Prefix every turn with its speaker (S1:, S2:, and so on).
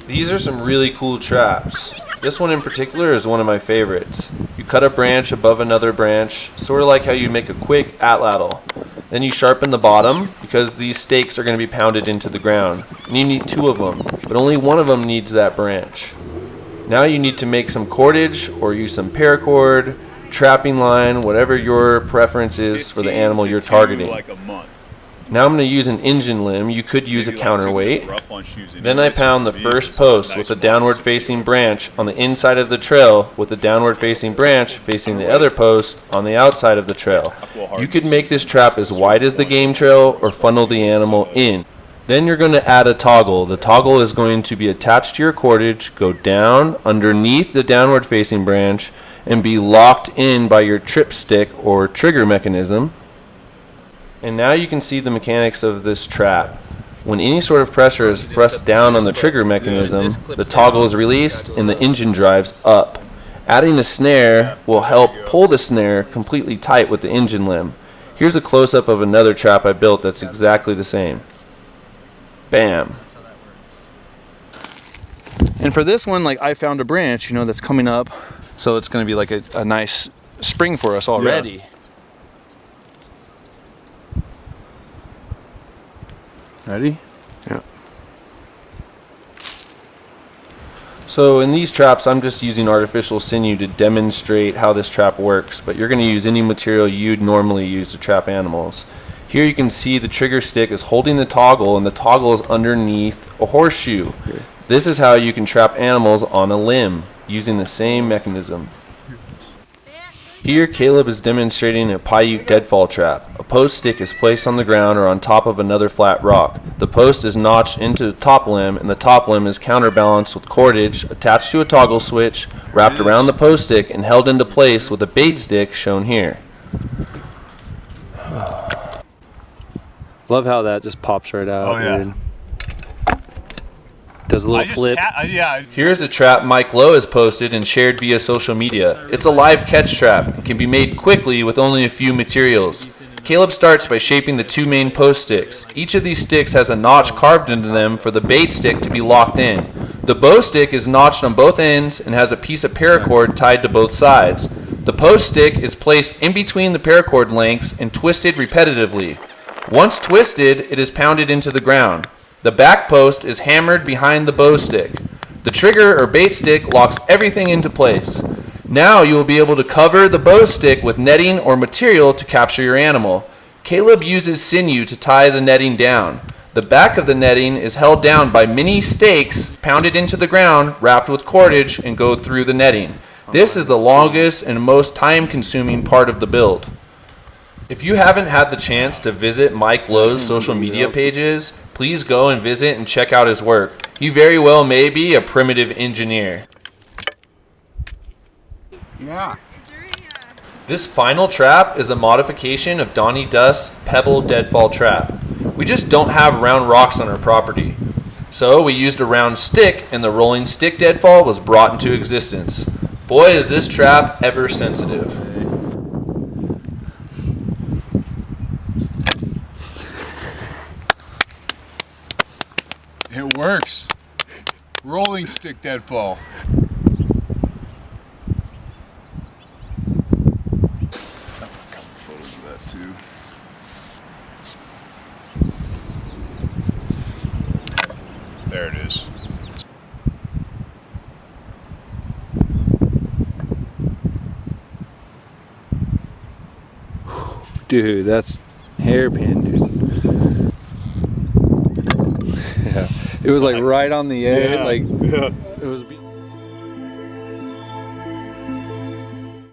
S1: These are some really cool traps. This one in particular is one of my favorites. You cut a branch above another branch, sort of like how you make a quick atlatl. Then you sharpen the bottom because these stakes are going to be pounded into the ground. And you need 2 of them, but only one of them needs that branch. Now you need to make some cordage or use some paracord, trapping line, whatever your preference is for the animal you're targeting. Now I'm going to use an engine limb. You could use a counterweight. Then I pound the first post with a downward facing branch on the inside of the trail with a downward facing branch facing the other post on the outside of the trail. You could make this trap as wide as the game trail or funnel the animal in. Then you're going to add a toggle. The toggle is going to be attached to your cordage, go down underneath the downward facing branch, and be locked in by your trip stick or trigger mechanism. And now you can see the mechanics of this trap. When any sort of pressure is pressed down on the trigger mechanism, the toggle is released and the engine drives up. Adding a snare will help pull the snare completely tight with the engine limb. Here's a close-up of another trap I built that's exactly the same. Bam.
S2: And for this one, like, I found a branch, you know, that's coming up, so it's going to be like a nice spring for us already.
S3: Yeah. Ready?
S2: Yeah.
S1: So in these traps, I'm just using artificial sinew to demonstrate how this trap works, but you're going to use any material you'd normally use to trap animals. Here you can see the trigger stick is holding the toggle, and the toggle is underneath a horseshoe.
S2: Okay.
S1: This is how you can trap animals on a limb, using the same mechanism. Here, Caleb is demonstrating a Paiute Deadfall trap. A post stick is placed on the ground or on top of another flat rock. The post is notched into the top limb, and the top limb is counterbalanced with cordage attached to a toggle switch, wrapped around the post stick, and held into place with a bait stick shown here.
S2: Love how that just pops right out.
S3: Oh, yeah.
S2: Dude. Does a little flip.
S1: Here's a trap Mike Lowe has posted and shared via social media. It's a live catch trap and can be made quickly with only a few materials. Caleb starts by shaping the 2 main post sticks. Each of these sticks has a notch carved into them for the bait stick to be locked in. The bow stick is notched on both ends and has a piece of paracord tied to both sides. The post stick is placed in between the paracord lengths and twisted repetitively. Once twisted, it is pounded into the ground. The back post is hammered behind the bow stick. The trigger or bait stick locks everything into place. Now you will be able to cover the bow stick with netting or material to capture your animal. Caleb uses sinew to tie the netting down. The back of the netting is held down by mini stakes pounded into the ground, wrapped with cordage, and go through the netting. This is the longest and most time-consuming part of the build. If you haven't had the chance to visit Mike Lowe's social media pages, please go and visit and check out his work. He very well may be a primitive engineer.
S3: Yeah.
S1: This final trap is a modification of Donnie Dust's Pebble Deadfall trap. We just don't have round rocks on our property. So we used a round stick, and the rolling Stick Deadfall was brought into existence. Boy, is this trap ever sensitive.
S3: It works. Rolling Stick Deadfall. Photos of that too. There it is.
S2: Dude, that's hairpin, dude. Yeah. It was like right on the edge, like it was.